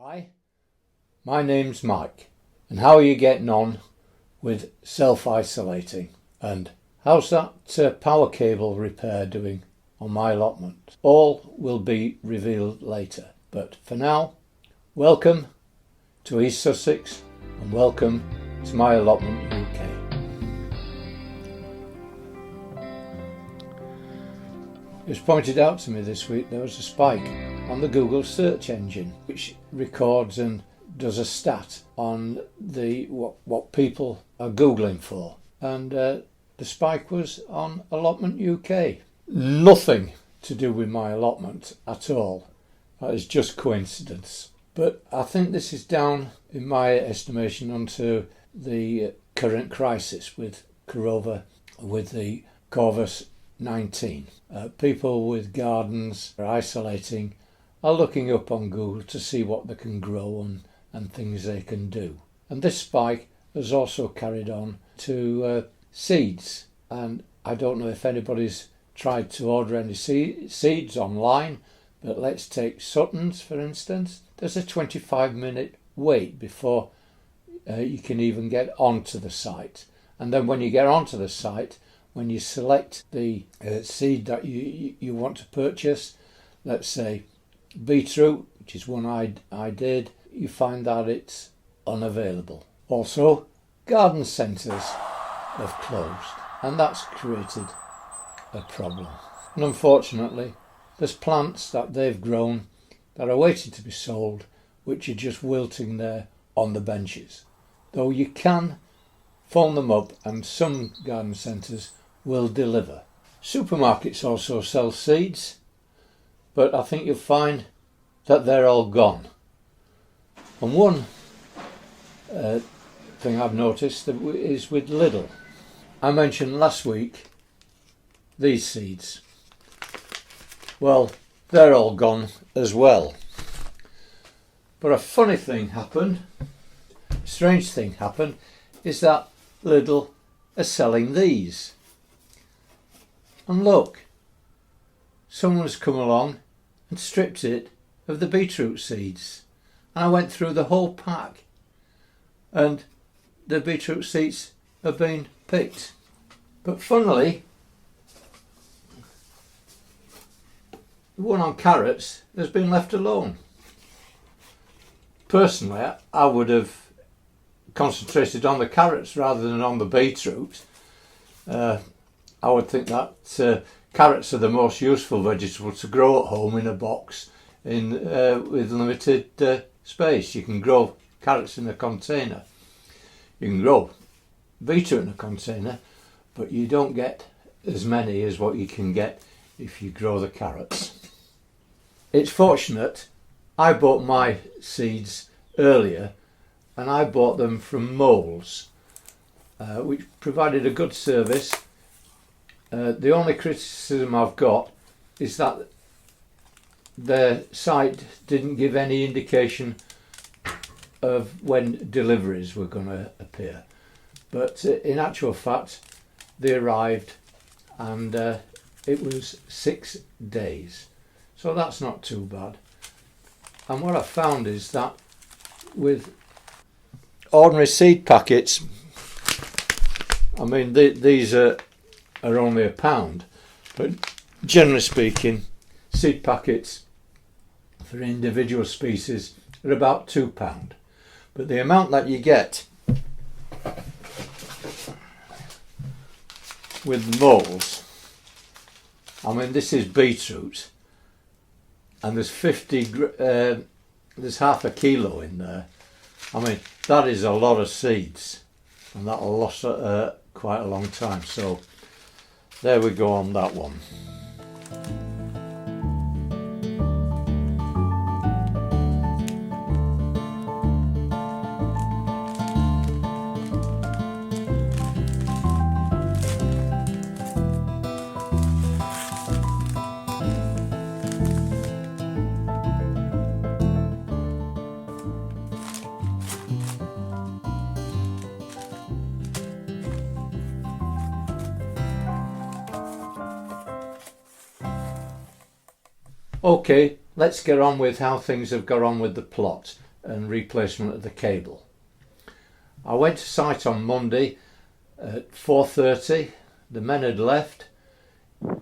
Hi, my name's Mike, and how are you getting on with self-isolating? And how's that power cable repair doing on my allotment? All will be revealed later, but for now, welcome to East Sussex and welcome to my allotment UK. It was pointed out to me this week there was a spike on the Google search engine which records and does a stat on the what people are Googling for, and the spike was on Allotment UK. Nothing to do with my allotment at all. That is just coincidence. But I think this is down, in my estimation, onto the current crisis with Corona, with the COVID-19. People with gardens are isolating, are looking up on Google to see what they can grow and things they can do. And this spike has also carried on to seeds. And I don't know if anybody's tried to order any seeds online, but let's take Sutton's for instance. There's a 25-minute wait before you can even get onto the site. And then when you get onto the site, when you select the seed that you want to purchase, let's say beetroot, which is one I did, you find that it's unavailable. Also, garden centres have closed, and that's created a problem. And unfortunately, there's plants that they've grown that are waiting to be sold, which are just wilting there on the benches. Though you can phone them up, and some garden centres will deliver. Supermarkets also sell seeds, but I think you'll find that they're all gone. And one thing I've noticed is with Lidl. I mentioned last week these seeds. Well, they're all gone as well. But a funny thing happened, a strange thing happened, is that Lidl are selling these. And look, someone's come along and stripped it of the beetroot seeds. And I went through the whole pack and the beetroot seeds have been picked. But funnily, the one on carrots has been left alone. Personally, I would have concentrated on the carrots rather than on the beetroot. I would think that carrots are the most useful vegetable to grow at home in a box with limited space. You can grow carrots in a container. You can grow beetroot in a container, but you don't get as many as what you can get if you grow the carrots. It's fortunate I bought my seeds earlier, and I bought them from Moles, which provided a good service. The only criticism I've got is that their site didn't give any indication of when deliveries were going to appear. But in actual fact, they arrived and it was 6 days. So that's not too bad. And what I found is that with ordinary seed packets, I mean these are only £1, but generally speaking, seed packets for individual species are about £2. But the amount that you get with Moles, I mean this is beetroot, and there's there's half a kilo in there. I mean that is a lot of seeds, and that'll last quite a long time. So there we go on that one. Okay, let's get on with how things have got on with the plot. and replacement of the cable. I went to site on Monday at 4:30. The men had left.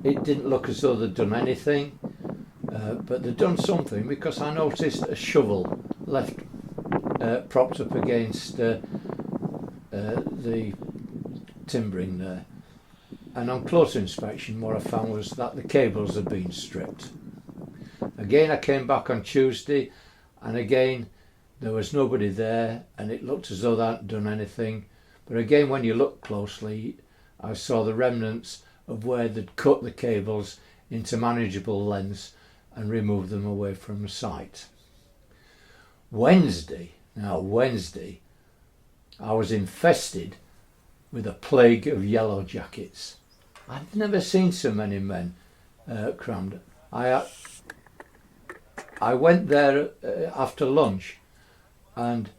It didn't look as though they'd done anything, but they'd done something, because I noticed a shovel left propped up against the timbering there. And on closer inspection, what I found was that the cables had been stripped. Again, I came back on Tuesday, and again there was nobody there, and it looked as though they hadn't done anything. But again, when you look closely, I saw the remnants of where they'd cut the cables into manageable lengths and removed them away from the site. Wednesday, I was infested with a plague of yellow jackets. I've never seen so many men crammed. I went there after lunch, and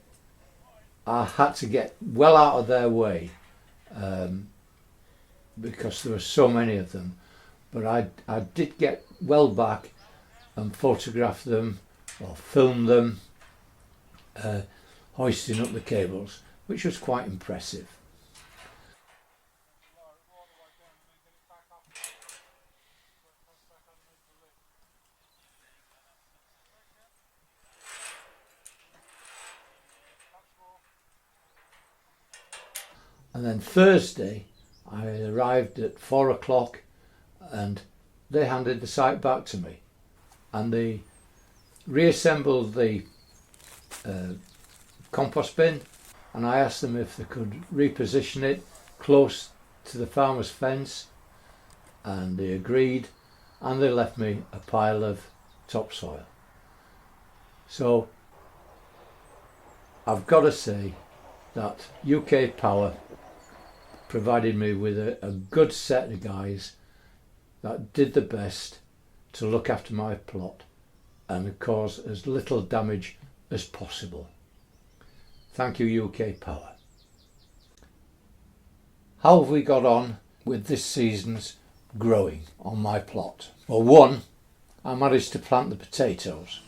I had to get well out of their way because there were so many of them. But I did get well back and photograph them or film them hoisting up the cables, which was quite impressive. And then Thursday I arrived at 4 o'clock, and they handed the site back to me, and they reassembled the compost bin, and I asked them if they could reposition it close to the farmer's fence, and they agreed, and they left me a pile of topsoil. So I've got to say that UK Power provided me with a good set of guys that did the best to look after my plot and cause as little damage as possible. Thank you, UK Power. How have we got on with this season's growing on my plot? Well, one, I managed to plant the potatoes.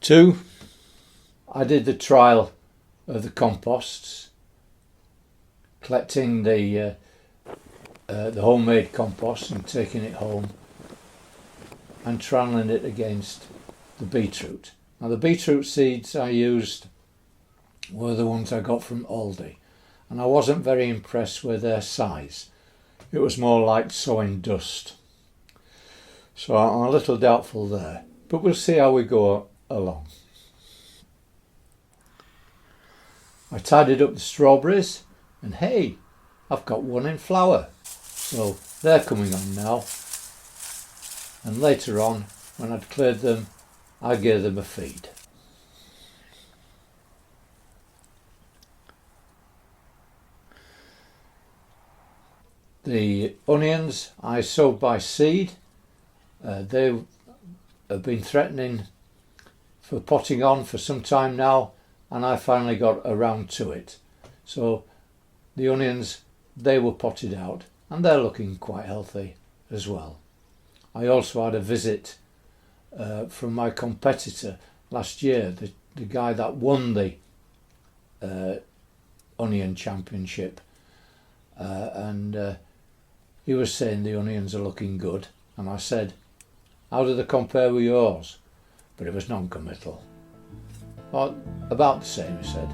Two, I did the trial of the composts, collecting the homemade compost and taking it home and trialling it against the beetroot. Now, the beetroot seeds I used were the ones I got from Aldi, and I wasn't very impressed with their size. It was more like sowing dust. So I'm a little doubtful there, but we'll see how we go along. I tidied up the strawberries, and hey, I've got one in flower, so they're coming on now. And later on, when I'd cleared them, I gave them a feed. The onions I sowed by seed. They have been threatening for potting on for some time now, and I finally got around to it. So the onions, they were potted out, and they're looking quite healthy as well. I also had a visit from my competitor last year, the guy that won the onion championship, and he was saying the onions are looking good, and I said, how do they compare with yours? But it was non-committal. Well, about the same, he said.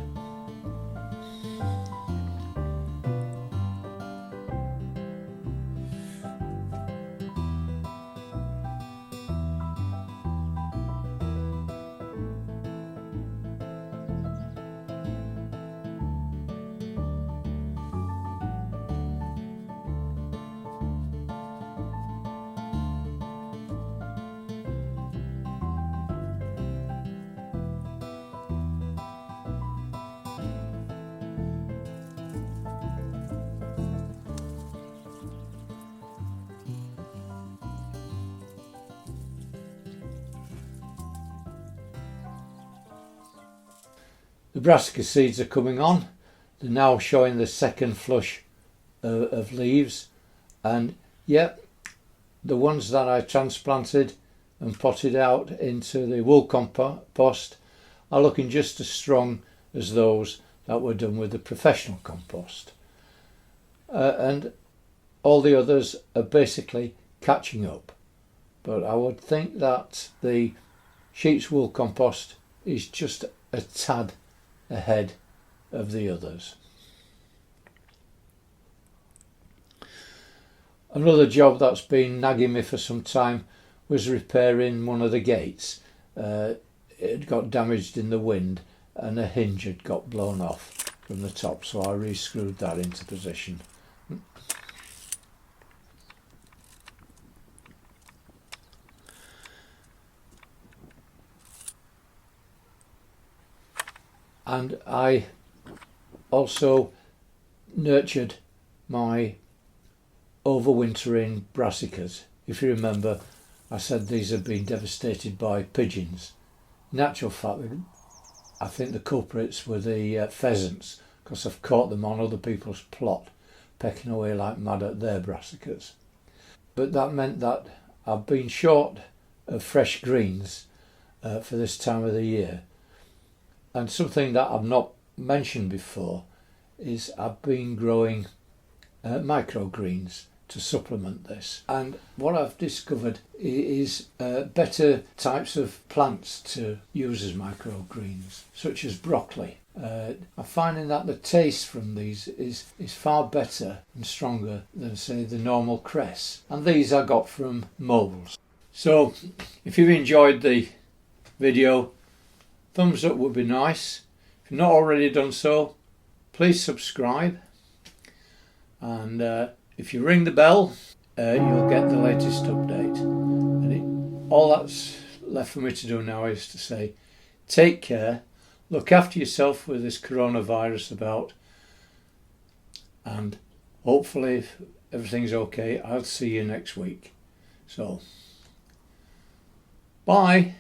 The brassica seeds are coming on. They're now showing the second flush of leaves, and yeah, the ones that I transplanted and potted out into the wool compost are looking just as strong as those that were done with the professional compost, and all the others are basically catching up. But I would think that the sheep's wool compost is just a tad ahead of the others. Another job that's been nagging me for some time was repairing one of the gates. It had got damaged in the wind and a hinge had got blown off from the top, so I re-screwed that into position. And I also nurtured my overwintering brassicas. If you remember, I said these had been devastated by pigeons. In actual fact, I think the culprits were the pheasants, because I've caught them on other people's plot, pecking away like mad at their brassicas. But that meant that I've been short of fresh greens for this time of the year. And something that I've not mentioned before is I've been growing microgreens to supplement this. And what I've discovered is better types of plants to use as microgreens, such as broccoli. I'm finding that the taste from these is far better and stronger than, say, the normal cress. And these I got from moles. So if you've enjoyed the video, thumbs up would be nice. If you've not already done so, please subscribe. And if you ring the bell, you'll get the latest update. And all that's left for me to do now is to say, take care, look after yourself with this coronavirus about, and hopefully, if everything's okay, I'll see you next week. So, bye.